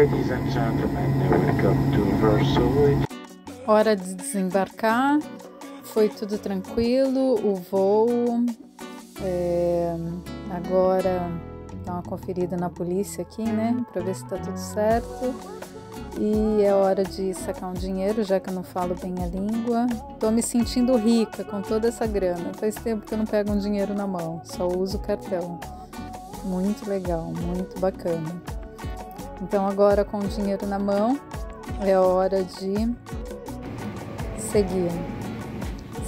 Ladies and gentlemen, welcome to Varsovia. Hora de desembarcar, foi tudo tranquilo, o voo, agora dá uma conferida na polícia aqui, né, pra ver se tá tudo certo, e é hora de sacar um dinheiro, já que eu não falo bem a língua. Tô me sentindo rica com toda essa grana, faz tempo que eu não pego um dinheiro na mão, só uso o cartão, muito legal, muito bacana. Então agora com o dinheiro na mão, é hora de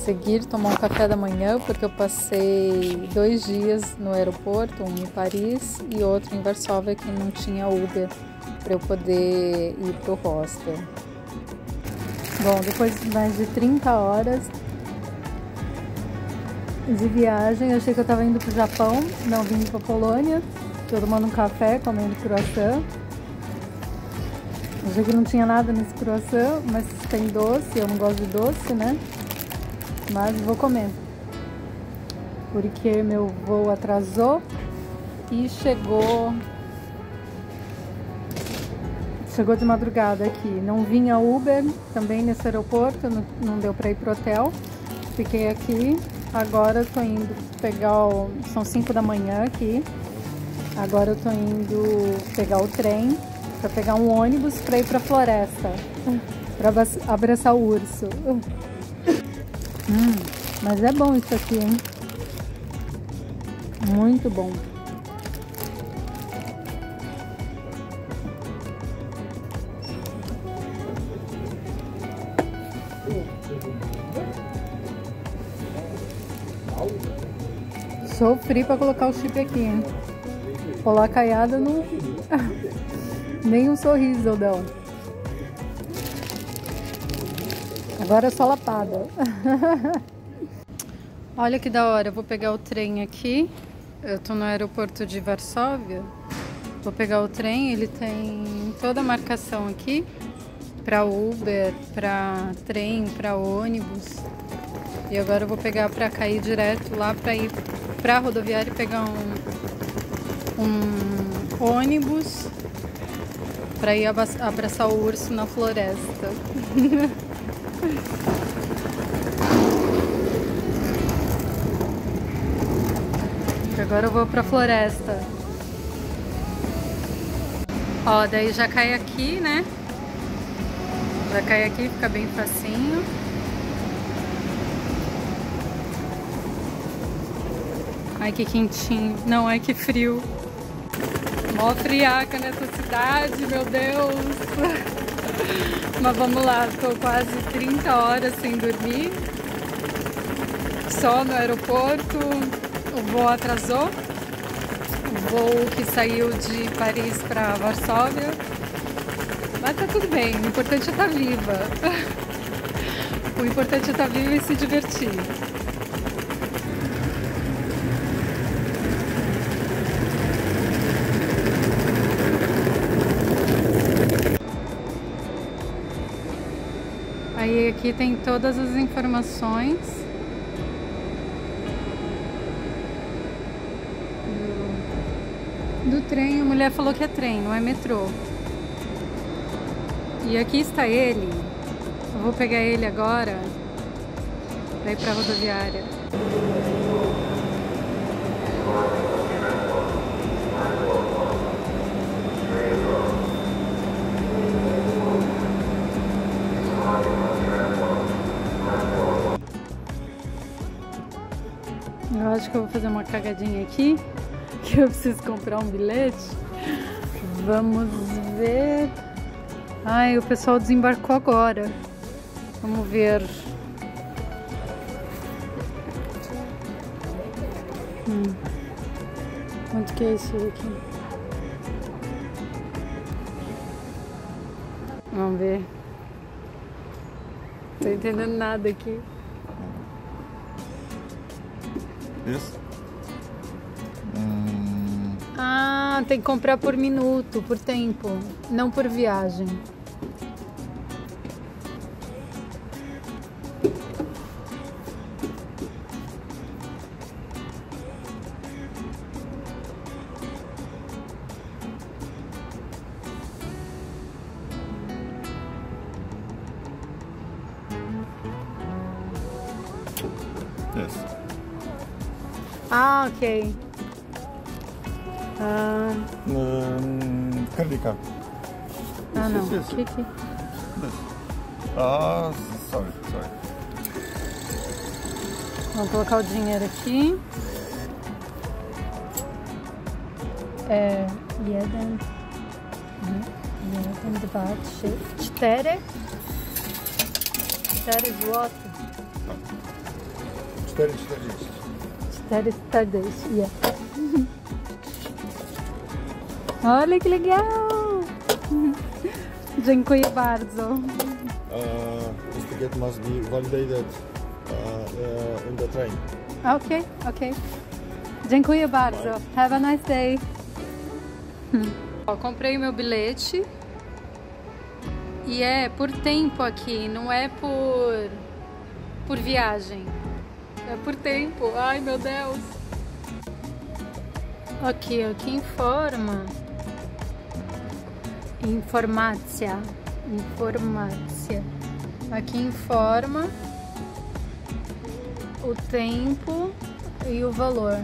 seguir, tomar um café da manhã, porque eu passei 2 dias no aeroporto, um em Paris e outro em Varsóvia, que não tinha Uber para eu poder ir pro hostel. Bom, depois de mais de 30 horas de viagem, eu achei que eu estava indo pro Japão, não vim pra Polônia, tô tomando um café, comendo croissant. Eu achei que não tinha nada nesse croissant, mas tem doce, eu não gosto de doce, né? Mas vou comer. Porque meu voo atrasou e chegou de madrugada aqui. Não vinha Uber também nesse aeroporto, não deu para ir pro hotel. Fiquei aqui, agora eu tô indo pegar são 5 da manhã aqui. Agora eu tô indo pegar o trem para pegar um ônibus para ir para a floresta, para abraçar o urso. Mas é bom isso aqui, hein? Muito bom. Sofri para colocar o chip aqui, hein? Colar caiada não... Nem um sorriso eu dou. Agora é só lapada. Olha que da hora, eu vou pegar o trem aqui. Eu tô no aeroporto de Varsóvia. Vou pegar o trem, ele tem toda a marcação aqui para Uber, para trem, para ônibus. E agora eu vou pegar para cair direto lá para ir para a rodoviária e pegar um ônibus para ir abraçar o urso na floresta. Agora eu vou pra floresta. Ó, daí já cai aqui, né? Já cai aqui, fica bem facinho. Ai, que quentinho. Não, ai, que frio. Mó friaca nessa cidade, meu Deus. Mas vamos lá, tô quase 30 horas sem dormir. Só no aeroporto. O voo atrasou. O voo que saiu de Paris para Varsóvia. Mas tá tudo bem, o importante é estar viva. O importante é estar viva e se divertir. Aí aqui tem todas as informações do trem. A mulher falou que é trem, não é metrô. E aqui está ele. Eu vou pegar ele agora para ir para a rodoviária. Eu acho que eu vou fazer uma cagadinha aqui, que eu preciso comprar um bilhete. Vamos ver. Ai, o pessoal desembarcou agora. Vamos ver. Quanto que é isso aqui? Vamos ver. Não tô entendendo nada aqui. Isso? Ah, tem que comprar por minuto, por tempo, não por viagem. Yes. Ah, ok. Credit card. Ah, não. Yes. Que? This. Sorry. Vamos colocar o dinheiro aqui. Jeden, 2, 3, 4 zł. 4,40. 4,40, yeah. Olha que legal! Dziękuję bardzo. This ticket must be validated in the train. Ok. Dziękuję bardzo. Have a nice day. Ó, comprei o meu bilhete. E é por tempo aqui, não é por viagem. É por tempo. Ai, meu Deus. Aqui informa. Informácia. Aqui informa o tempo e o valor.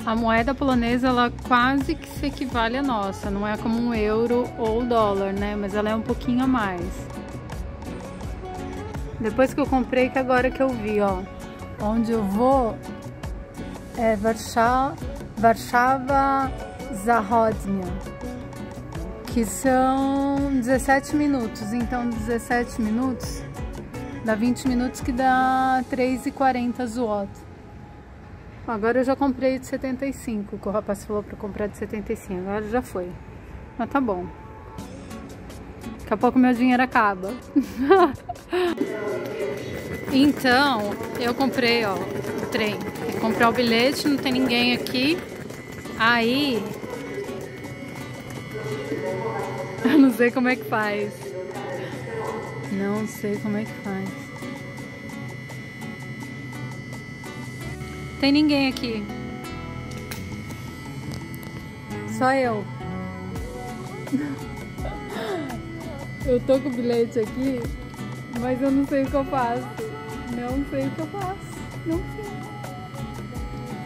A moeda polonesa, ela quase que se equivale à nossa. Não é como um euro ou dólar, né? Mas ela é um pouquinho a mais. Depois que eu comprei, que agora que eu vi, ó. Onde eu vou é Warszawa Zachodnia. Que são 17 minutos. Então, 17 minutos dá 20 minutos, que dá 3,40 zł. Agora eu já comprei de 75, que o rapaz falou pra comprar de 75, agora já foi. Mas tá bom. Daqui a pouco meu dinheiro acaba. Então, eu comprei, ó, o trem. Tem que comprar o bilhete, não tem ninguém aqui. Aí... eu não sei como é que faz. Não sei como é que faz. Tem ninguém aqui. Só eu. Eu tô com o bilhete aqui, mas eu não sei o que eu faço. Não sei o que eu faço. Não sei.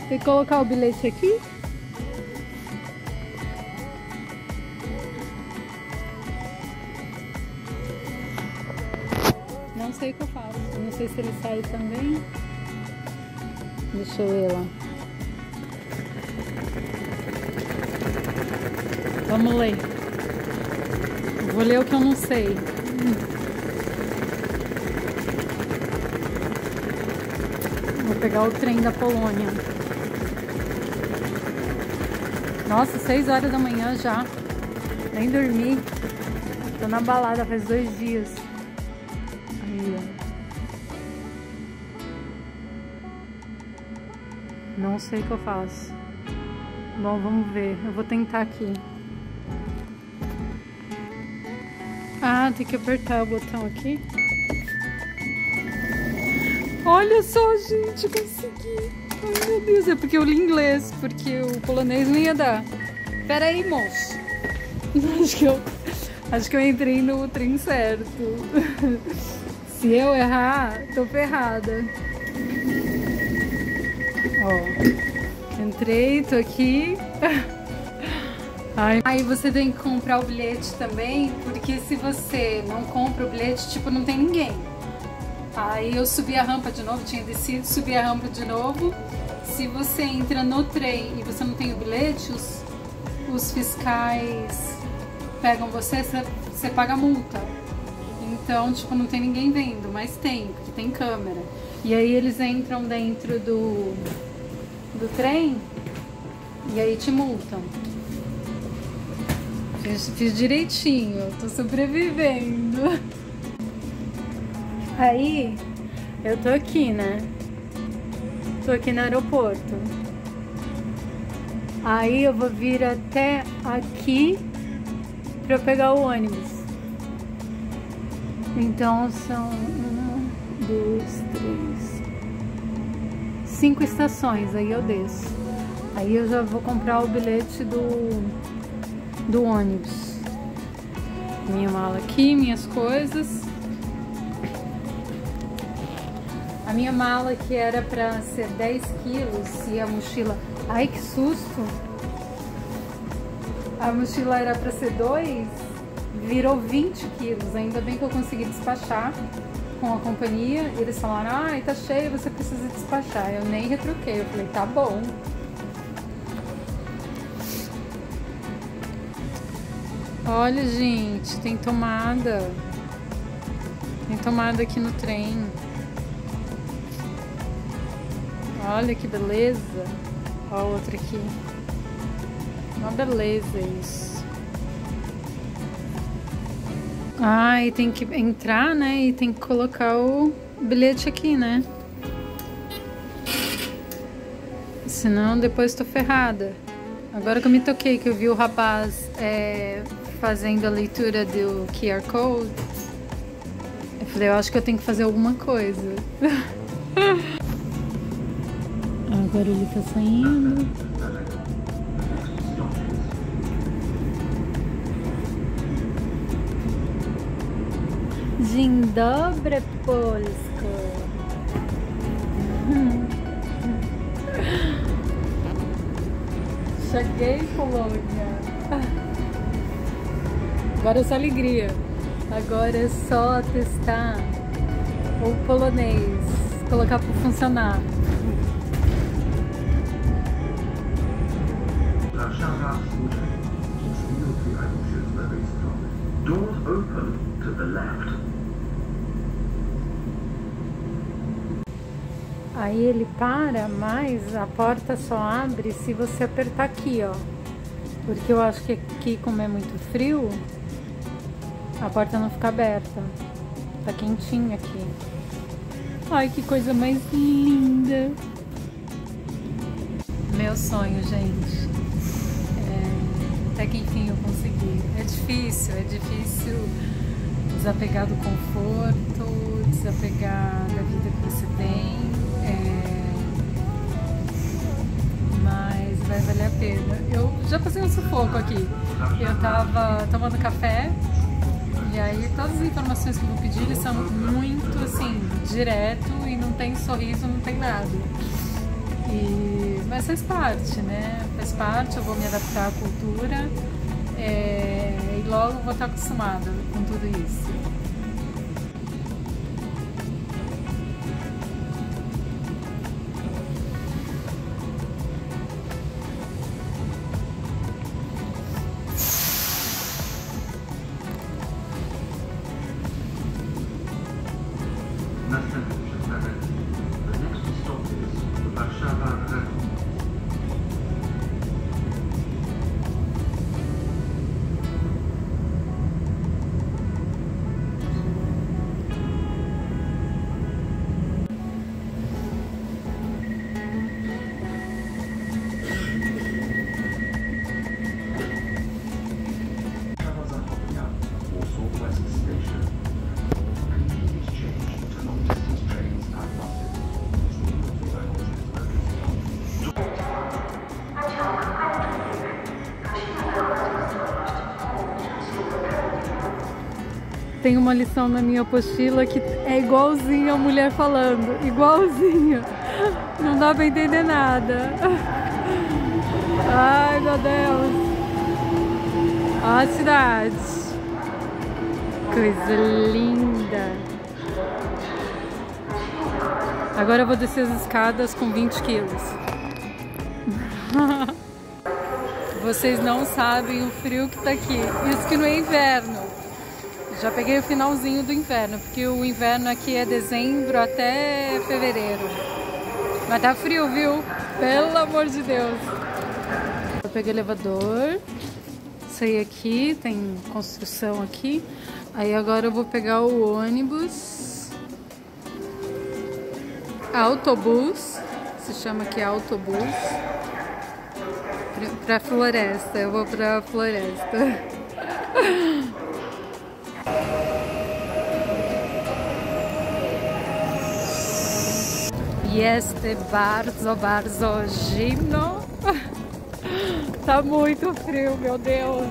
Tem que colocar o bilhete aqui? Não sei o que eu faço. Não sei se ele sai também. Deixa eu ver lá. Vamos ler. Vou ler o que eu não sei. Vou pegar o trem da Polônia. Nossa, 6 horas da manhã já. Nem dormi. Tô na balada faz 2 dias. Aí, ó. Não sei o que eu faço. Bom, vamos ver. Eu vou tentar aqui. Ah, tem que apertar o botão aqui. Olha só, gente, consegui. Ai, meu Deus, é porque eu li inglês, porque o polonês não ia dar. Pera aí, moço. Acho que eu entrei no trem certo. Se eu errar, tô ferrada. Ó, entrei, tô aqui. Ai. Aí você tem que comprar o bilhete também, porque se você não compra o bilhete, tipo, não tem ninguém. Aí eu subi a rampa de novo, tinha descido, subi a rampa de novo. Se você entra no trem e você não tem o bilhete, os fiscais pegam você, você paga multa. Então, tipo, não tem ninguém vendo, mas tem, porque tem câmera. E aí eles entram dentro do trem e aí te multam. Fiz direitinho, tô sobrevivendo. Aí, eu tô aqui, né? Tô aqui no aeroporto. Aí eu vou vir até aqui pra eu pegar o ônibus. Então são 1, 2, 3, 5 estações, aí eu desço. Aí eu já vou comprar o bilhete do ônibus. Minha mala aqui, minhas coisas. minha mala, que era pra ser 10 quilos, e a mochila... Ai, que susto! A mochila era pra ser 2, virou 20 quilos. Ainda bem que eu consegui despachar com a companhia. Eles falaram, ai, tá cheio, você precisa despachar. Eu nem retruquei, eu falei, tá bom. Olha, gente, tem tomada. Tem tomada aqui no trem. Olha que beleza. Ó, outra aqui. Uma beleza isso. Ah, e tem que entrar, né? E tem que colocar o bilhete aqui, né? Senão depois tô ferrada. Agora que eu me toquei, que eu vi o rapaz fazendo a leitura do QR Code, eu falei, eu acho que eu tenho que fazer alguma coisa. Agora ele tá saindo. Dzień dobry, Polsko. Cheguei, Polônia. Agora é só alegria. Agora é só testar o polonês, colocar para funcionar. Warszawa Wschód. Zbiórki się z lewej strony. Doors open to the left. Aí ele para, mas a porta só abre se você apertar aqui, ó. Porque eu acho que aqui, como é muito frio, a porta não fica aberta. Tá quentinho aqui. Ai, que coisa mais linda. Meu sonho, gente. Até que enfim eu consegui. É difícil desapegar do conforto, desapegar da vida que você tem. Mas vai valer a pena. Eu já passei um sufoco aqui. Eu tava tomando café e aí todas as informações que eu vou pedir, eles são muito assim, direto, e não tem sorriso, não tem nada. Mas faz parte, né? Faz parte, eu vou me adaptar à cultura e logo vou estar acostumada com tudo isso. The next stop is Warszawa Rechow. Warszawa Zachodnia, Warsaw West Station. Please change to long-distance trains and buses. Tem uma lição na minha apostila que é igualzinho a mulher falando, igualzinho. Não dá pra entender nada. Ai, meu Deus. Olha a cidade. Coisa linda. Agora eu vou descer as escadas com 20 quilos. Vocês não sabem o frio que tá aqui. Isso que não é inverno. Já peguei o finalzinho do inverno, porque o inverno aqui é dezembro até fevereiro. Mas tá frio, viu? Pelo amor de Deus. Eu peguei o elevador, saí aqui, tem construção aqui. Aí agora eu vou pegar o ônibus. Autobus, se chama aqui autobus. Pra floresta, eu vou pra floresta. Jest bardzo zimno. Tá muito frio, meu Deus.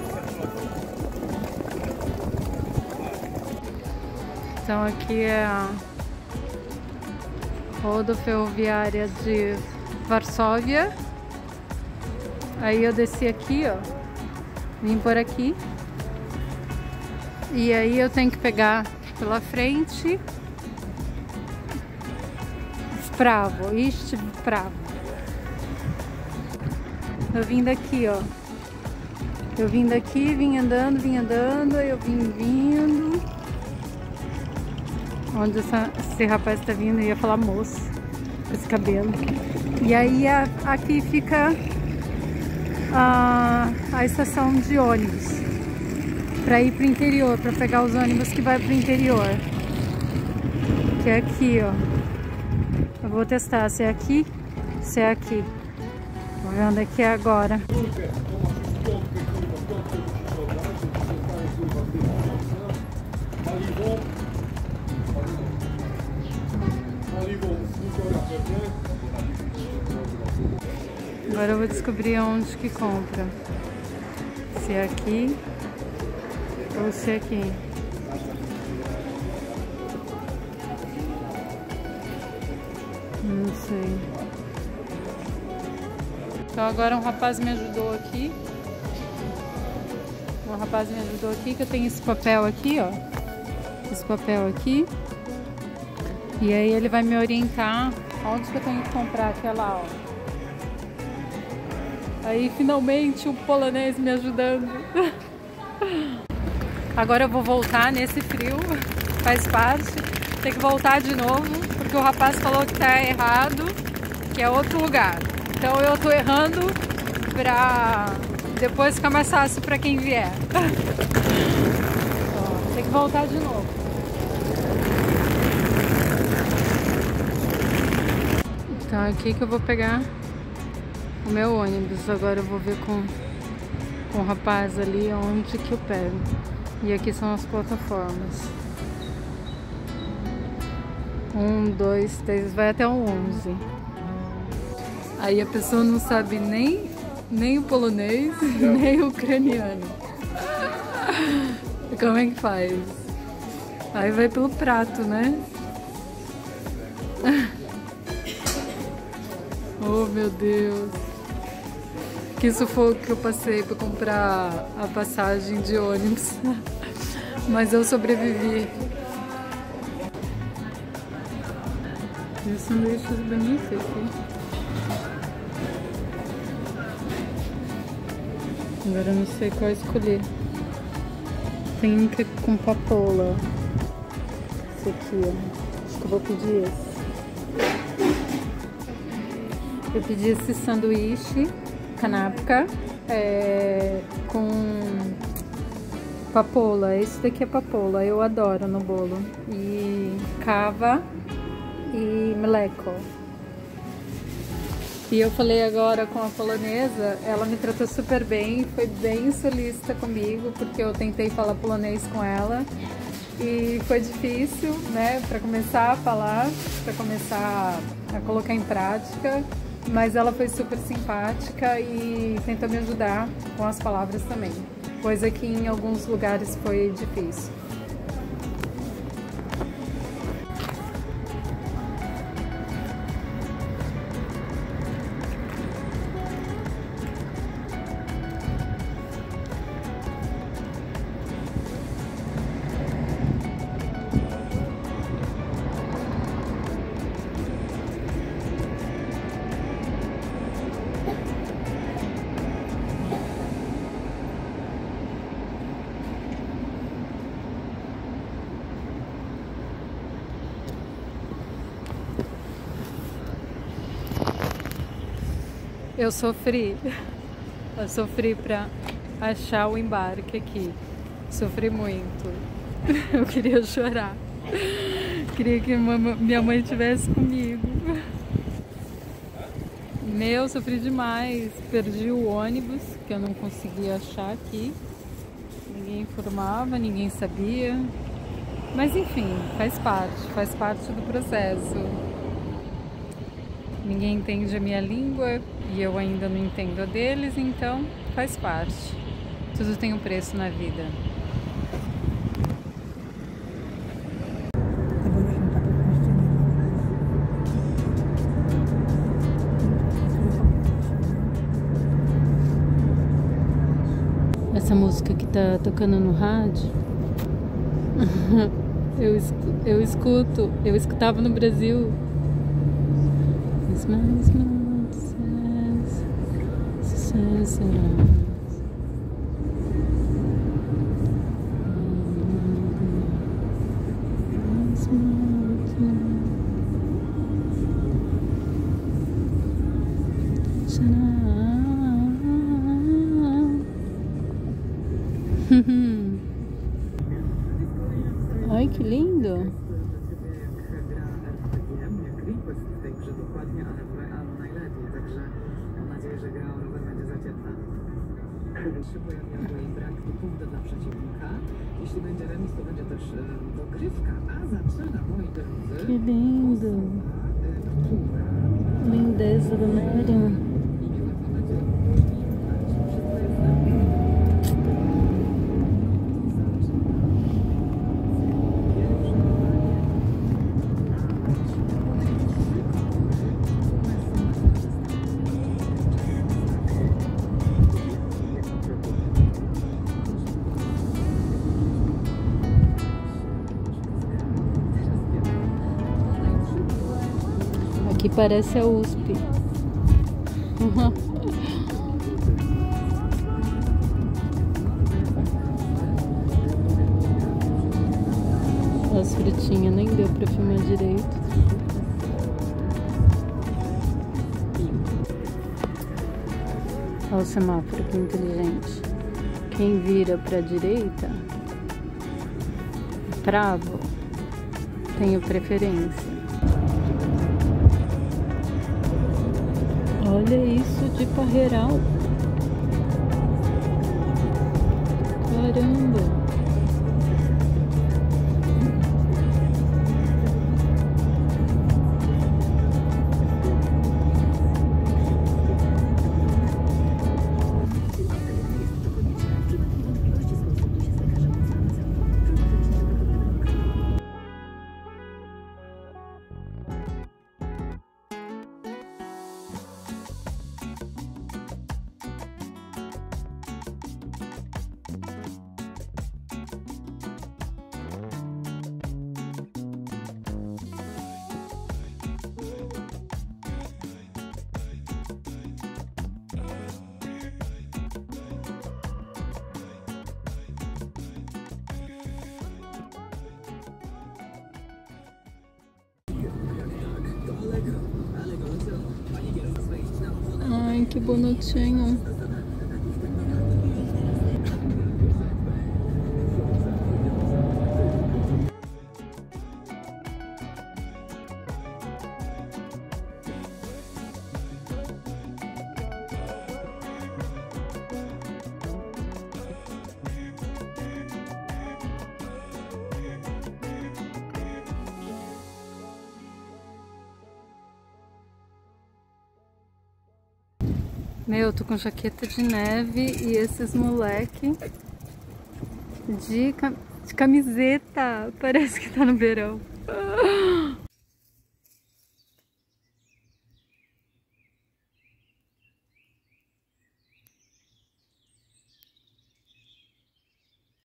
Então aqui é rodoferroviária de Varsóvia. Aí eu desci aqui, ó, vim por aqui. E aí eu tenho que pegar pela frente Spravo, Spravo. Eu vim daqui, ó. Eu vim daqui, vim andando, aí eu vim vindo. Onde esse rapaz tá vindo, eu ia falar moço, com esse cabelo. E aí aqui fica a estação de ônibus para ir pro interior, para pegar os ônibus que vai pro interior. Que é aqui, ó. Eu vou testar se é aqui, se é aqui. Vou ver onde é que é agora. Agora eu vou descobrir onde que compra. Se é aqui ou se é aqui. Não sei. Então agora um rapaz me ajudou aqui. Um rapaz me ajudou aqui, que eu tenho esse papel aqui, ó. Esse papel aqui. E aí ele vai me orientar onde que eu tenho que comprar aquela, ó. Aí finalmente um polonês me ajudando. Agora eu vou voltar nesse frio, faz parte. Tem que voltar de novo, porque o rapaz falou que tá errado, que é outro lugar. Então eu tô errando pra depois ficar mais fácil pra quem vier. Ó, tem que voltar de novo. Então é aqui que eu vou pegar o meu ônibus. Agora eu vou ver com o rapaz ali onde que eu pego. E aqui são as plataformas. 1, 2, 3, vai até o 11. Aí a pessoa não sabe nem o polonês, nem o ucraniano. Como é que faz? Aí vai pelo prato, né? Oh, meu Deus. Que sufoco que eu passei para comprar a passagem de ônibus. Mas eu sobrevivi. E os sanduíches bonitos aqui. Agora eu não sei qual escolher. Tem um que é com papoula. Esse aqui, ó. Acho que eu vou pedir esse. Eu pedi esse sanduíche, kanapka, com papoula. Esse daqui é papoula, eu adoro no bolo. E cava e mleko. E eu falei agora com a polonesa, ela me tratou super bem, foi bem solícita comigo, porque eu tentei falar polonês com ela. E foi difícil, né, para começar a falar, para começar a colocar em prática. Mas ela foi super simpática e tentou me ajudar com as palavras também. Coisa que em alguns lugares foi difícil. Eu sofri pra achar o embarque aqui. Sofri muito. Eu queria chorar. Queria que minha mãe estivesse comigo. Meu, sofri demais. Perdi o ônibus, que eu não conseguia achar aqui. Ninguém informava, ninguém sabia. Mas enfim, faz parte do processo. Ninguém entende a minha língua e eu ainda não entendo a deles, então faz parte. Tudo tem um preço na vida. essa música que tá tocando no rádio. Eu escutava no Brasil. Ai, que lindo! Que lindo! Lindeza do Mério. Aqui parece a USP. As frutinhas nem deu pra filmar direito. Olha o semáforo, que inteligente. Quem vira pra direita, travo, tenho preferência. Olha isso de Parreiral. Caramba. Ai, que bonitinho. Meu, tô com jaqueta de neve e esses moleque de camiseta. Parece que tá no verão.